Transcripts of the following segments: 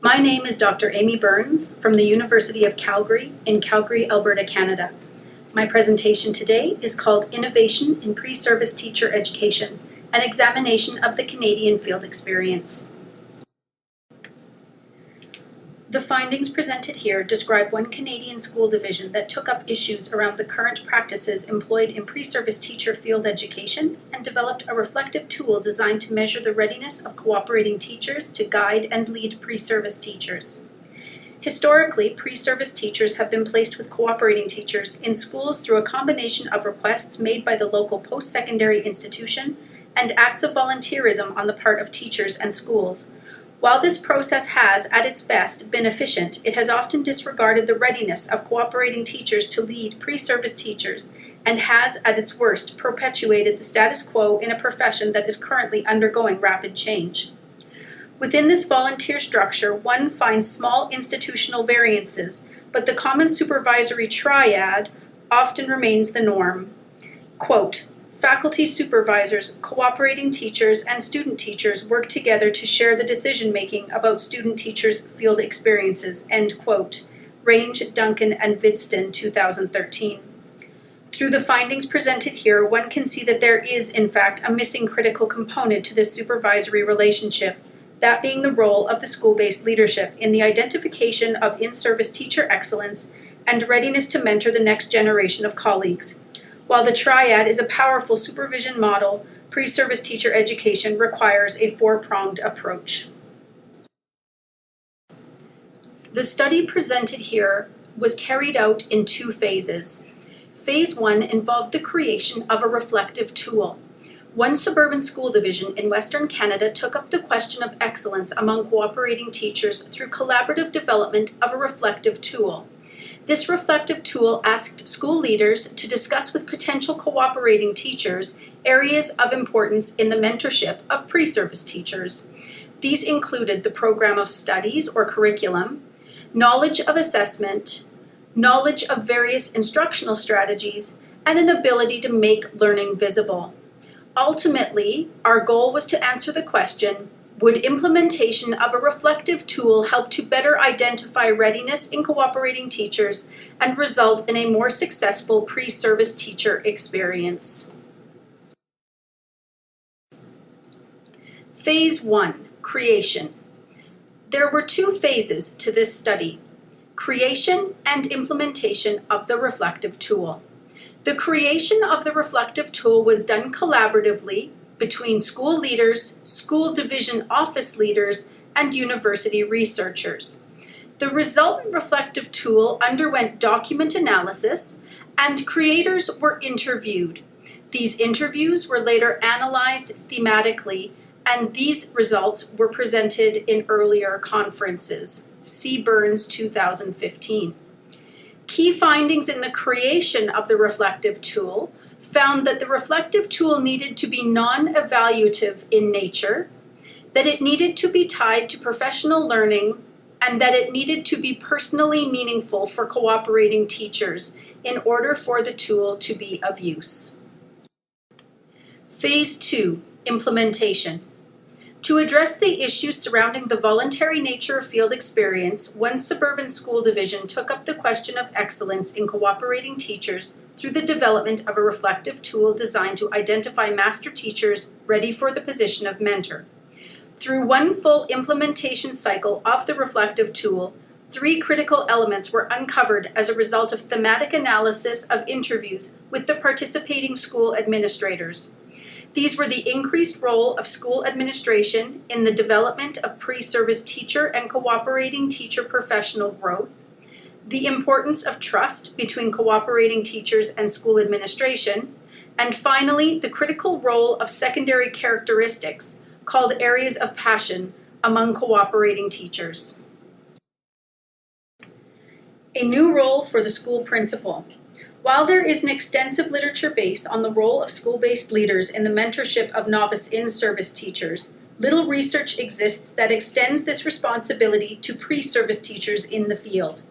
My name is Dr. Amy Burns from the University of Calgary in Calgary, Alberta, Canada. My presentation today is called Innovation in Pre-Service Teacher Education, an examination of the Canadian field experience. The findings presented here describe one Canadian school division that took up issues around the current practices employed in pre-service teacher field education and developed a reflective tool designed to measure the readiness of cooperating teachers to guide and lead pre-service teachers. Historically, pre-service teachers have been placed with cooperating teachers in schools through a combination of requests made by the local post-secondary institution and acts of volunteerism on the part of teachers and schools. While this process has, at its best, been efficient, it has often disregarded the readiness of cooperating teachers to lead pre-service teachers and has, at its worst, perpetuated the status quo in a profession that is currently undergoing rapid change. Within this volunteer structure, one finds small institutional variances, but the common supervisory triad often remains the norm. Quote, faculty supervisors, cooperating teachers, and student teachers work together to share the decision-making about student teachers' field experiences, end quote. Range, Duncan Hvidston, 2013. Through the findings presented here, one can see that there is, in fact, a missing critical component to this supervisory relationship, that being the role of the school-based leadership in the identification of in-service teacher excellence and readiness to mentor the next generation of colleagues. While the triad is a powerful supervision model, pre-service teacher education requires a four-pronged approach. The study presented here was carried out in two phases. Phase 1 involved the creation of a reflective tool. One suburban school division in Western Canada took up the question of excellence among cooperating teachers through collaborative development of a reflective tool. This reflective tool asked school leaders to discuss with potential cooperating teachers areas of importance in the mentorship of pre-service teachers. These included the program of studies or curriculum, knowledge of assessment, knowledge of various instructional strategies, and an ability to make learning visible. Ultimately, our goal was to answer the question, would implementation of a reflective tool help to better identify readiness in cooperating teachers and result in a more successful pre-service teacher experience? Phase 1, Creation. There were two phases to this study, creation and implementation of the reflective tool. The creation of the reflective tool was done collaboratively between school leaders, school division office leaders, and university researchers. The resultant reflective tool underwent document analysis, and creators were interviewed. These interviews were later analyzed thematically, and these results were presented in earlier conferences. See Burns 2015. Key findings in the creation of the reflective tool found that the reflective tool needed to be non-evaluative in nature, that it needed to be tied to professional learning, and that it needed to be personally meaningful for cooperating teachers in order for the tool to be of use. Phase 2, Implementation. To address the issues surrounding the voluntary nature of field experience, one suburban school division took up the question of excellence in cooperating teachers through the development of a reflective tool designed to identify master teachers ready for the position of mentor. Through one full implementation cycle of the reflective tool, 3 critical elements were uncovered as a result of thematic analysis of interviews with the participating school administrators. These were the increased role of school administration in the development of pre-service teacher and cooperating teacher professional growth, the importance of trust between cooperating teachers and school administration, and finally, the critical role of secondary characteristics, called areas of passion, among cooperating teachers. A new role for the school principal. While there is an extensive literature base on the role of school-based leaders in the mentorship of novice in-service teachers, little research exists that extends this responsibility to pre-service teachers in the field.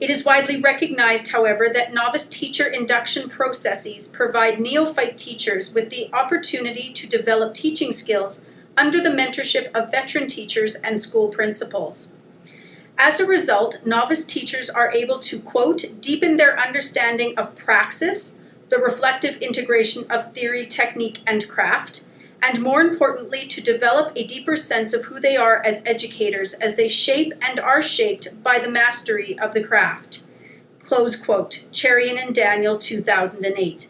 It is widely recognized, however, that novice teacher induction processes provide neophyte teachers with the opportunity to develop teaching skills under the mentorship of veteran teachers and school principals. As a result, novice teachers are able to, quote, deepen their understanding of praxis, the reflective integration of theory, technique, and craft, and more importantly, to develop a deeper sense of who they are as educators as they shape and are shaped by the mastery of the craft. Close quote, Cherian and Daniel, 2008.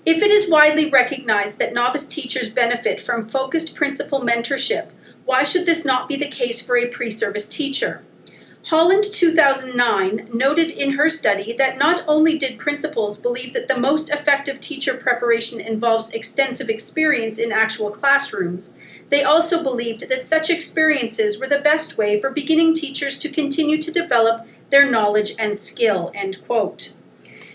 If it is widely recognized that novice teachers benefit from focused principal mentorship, why should this not be the case for a pre-service teacher? Holland, 2009, noted in her study that not only did principals believe that the most effective teacher preparation involves extensive experience in actual classrooms, they also believed that such experiences were the best way for beginning teachers to continue to develop their knowledge and skill, end quote.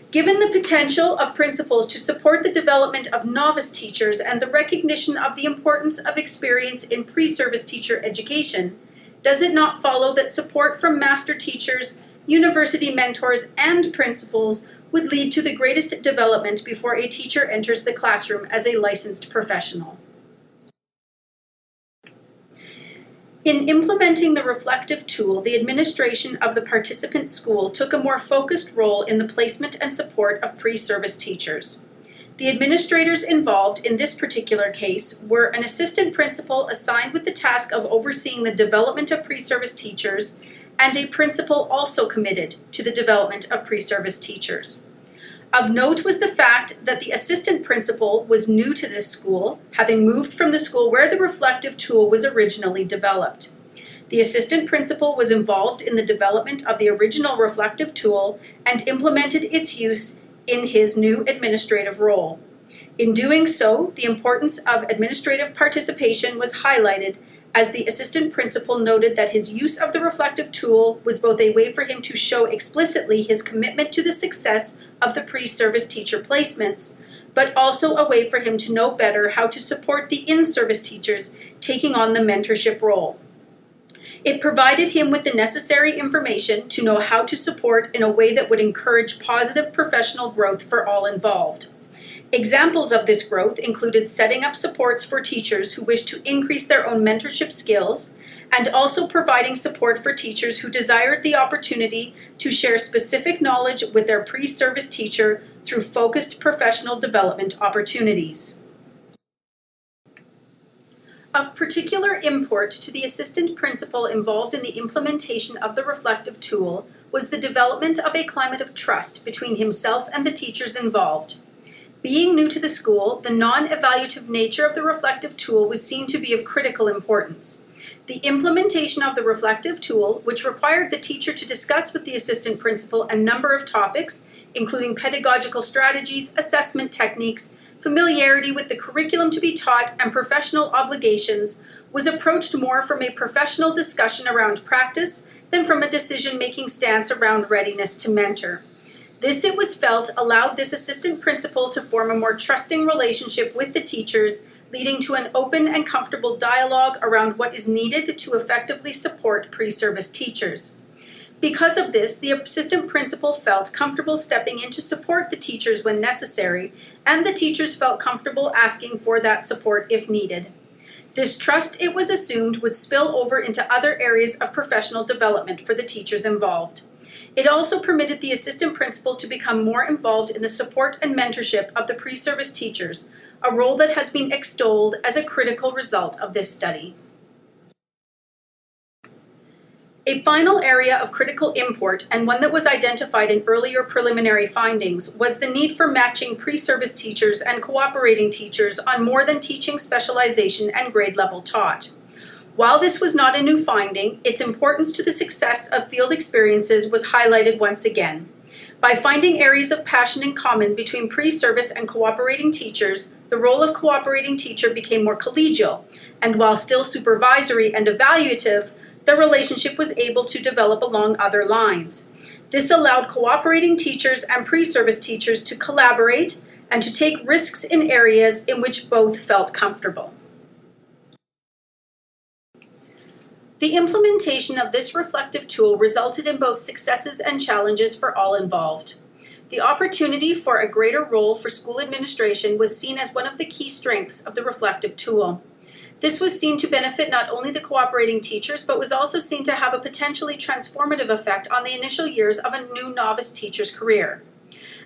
Given the potential of principals to support the development of novice teachers and the recognition of the importance of experience in pre-service teacher education, does it not follow that support from master teachers, university mentors, and principals would lead to the greatest development before a teacher enters the classroom as a licensed professional? In implementing the reflective tool, the administration of the participant school took a more focused role in the placement and support of pre-service teachers. The administrators involved in this particular case were an assistant principal assigned with the task of overseeing the development of pre-service teachers and a principal also committed to the development of pre-service teachers. Of note was the fact that the assistant principal was new to this school, having moved from the school where the reflective tool was originally developed. The assistant principal was involved in the development of the original reflective tool and implemented its use in his new administrative role. In doing so, the importance of administrative participation was highlighted as the assistant principal noted that his use of the reflective tool was both a way for him to show explicitly his commitment to the success of the pre-service teacher placements, but also a way for him to know better how to support the in-service teachers taking on the mentorship role. It provided him with the necessary information to know how to support in a way that would encourage positive professional growth for all involved. Examples of this growth included setting up supports for teachers who wish to increase their own mentorship skills, and also providing support for teachers who desired the opportunity to share specific knowledge with their pre-service teacher through focused professional development opportunities. Of particular import to the assistant principal involved in the implementation of the reflective tool was the development of a climate of trust between himself and the teachers involved. Being new to the school, the non-evaluative nature of the reflective tool was seen to be of critical importance. The implementation of the reflective tool, which required the teacher to discuss with the assistant principal a number of topics, including pedagogical strategies, assessment techniques, familiarity with the curriculum to be taught, and professional obligations, was approached more from a professional discussion around practice than from a decision-making stance around readiness to mentor. This, it was felt, allowed this assistant principal to form a more trusting relationship with the teachers, leading to an open and comfortable dialogue around what is needed to effectively support pre-service teachers. Because of this, the assistant principal felt comfortable stepping in to support the teachers when necessary, and the teachers felt comfortable asking for that support if needed. This trust, it was assumed, would spill over into other areas of professional development for the teachers involved. It also permitted the assistant principal to become more involved in the support and mentorship of the pre-service teachers, a role that has been extolled as a critical result of this study. A final area of critical import, and one that was identified in earlier preliminary findings, was the need for matching pre-service teachers and cooperating teachers on more than teaching specialization and grade level taught. While this was not a new finding, its importance to the success of field experiences was highlighted once again. By finding areas of passion in common between pre-service and cooperating teachers, the role of cooperating teacher became more collegial, and while still supervisory and evaluative, the relationship was able to develop along other lines. This allowed cooperating teachers and pre-service teachers to collaborate and to take risks in areas in which both felt comfortable. The implementation of this reflective tool resulted in both successes and challenges for all involved. The opportunity for a greater role for school administration was seen as one of the key strengths of the reflective tool. This was seen to benefit not only the cooperating teachers, but was also seen to have a potentially transformative effect on the initial years of a new novice teacher's career.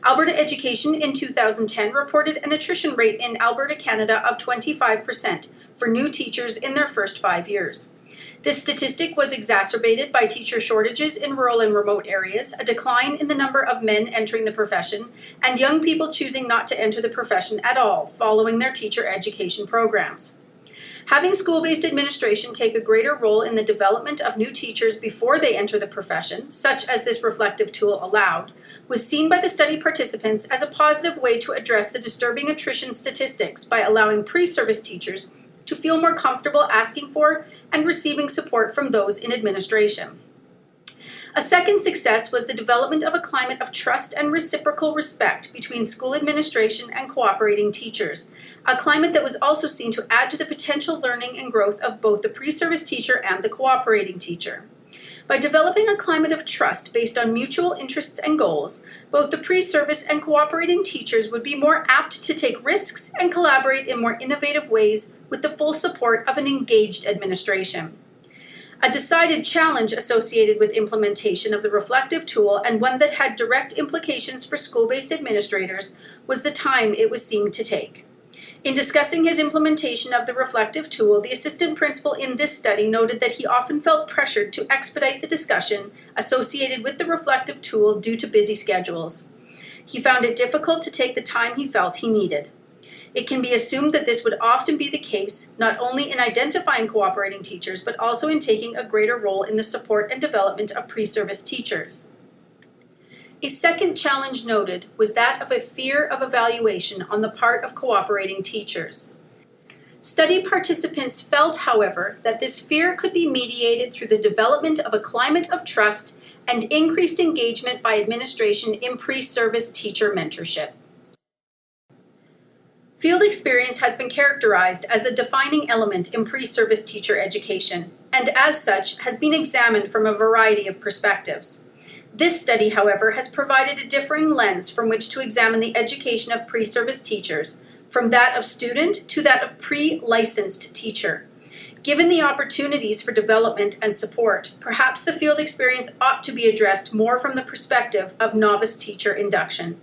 Alberta Education in 2010 reported an attrition rate in Alberta, Canada of 25% for new teachers in their first 5 years. This statistic was exacerbated by teacher shortages in rural and remote areas, a decline in the number of men entering the profession, and young people choosing not to enter the profession at all following their teacher education programs. Having school-based administration take a greater role in the development of new teachers before they enter the profession, such as this reflective tool allowed, was seen by the study participants as a positive way to address the disturbing attrition statistics by allowing pre-service teachers to feel more comfortable asking for and receiving support from those in administration. A second success was the development of a climate of trust and reciprocal respect between school administration and cooperating teachers, a climate that was also seen to add to the potential learning and growth of both the pre-service teacher and the cooperating teacher. By developing a climate of trust based on mutual interests and goals, both the pre-service and cooperating teachers would be more apt to take risks and collaborate in more innovative ways with the full support of an engaged administration. A decided challenge associated with implementation of the reflective tool, and one that had direct implications for school-based administrators, was the time it was seen to take. In discussing his implementation of the reflective tool, the assistant principal in this study noted that he often felt pressured to expedite the discussion associated with the reflective tool due to busy schedules. He found it difficult to take the time he felt he needed. It can be assumed that this would often be the case, not only in identifying cooperating teachers, but also in taking a greater role in the support and development of pre-service teachers. A second challenge noted was that of a fear of evaluation on the part of cooperating teachers. Study participants felt, however, that this fear could be mediated through the development of a climate of trust and increased engagement by administration in pre-service teacher mentorship. Field experience has been characterized as a defining element in pre-service teacher education, and as such has been examined from a variety of perspectives. This study, however, has provided a differing lens from which to examine the education of pre-service teachers, from that of student to that of pre-licensed teacher. Given the opportunities for development and support, perhaps the field experience ought to be addressed more from the perspective of novice teacher induction.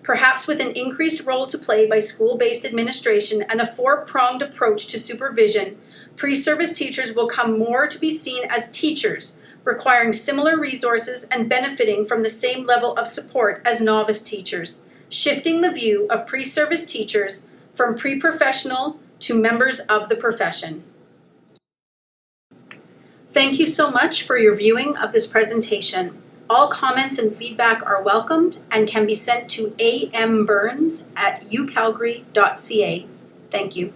Perhaps with an increased role to play by school-based administration and a four-pronged approach to supervision, pre-service teachers will come more to be seen as teachers, requiring similar resources and benefiting from the same level of support as novice teachers, shifting the view of pre-service teachers from pre-professional to members of the profession. Thank you so much for your viewing of this presentation. All comments and feedback are welcomed and can be sent to amburns@ucalgary.ca. Thank you.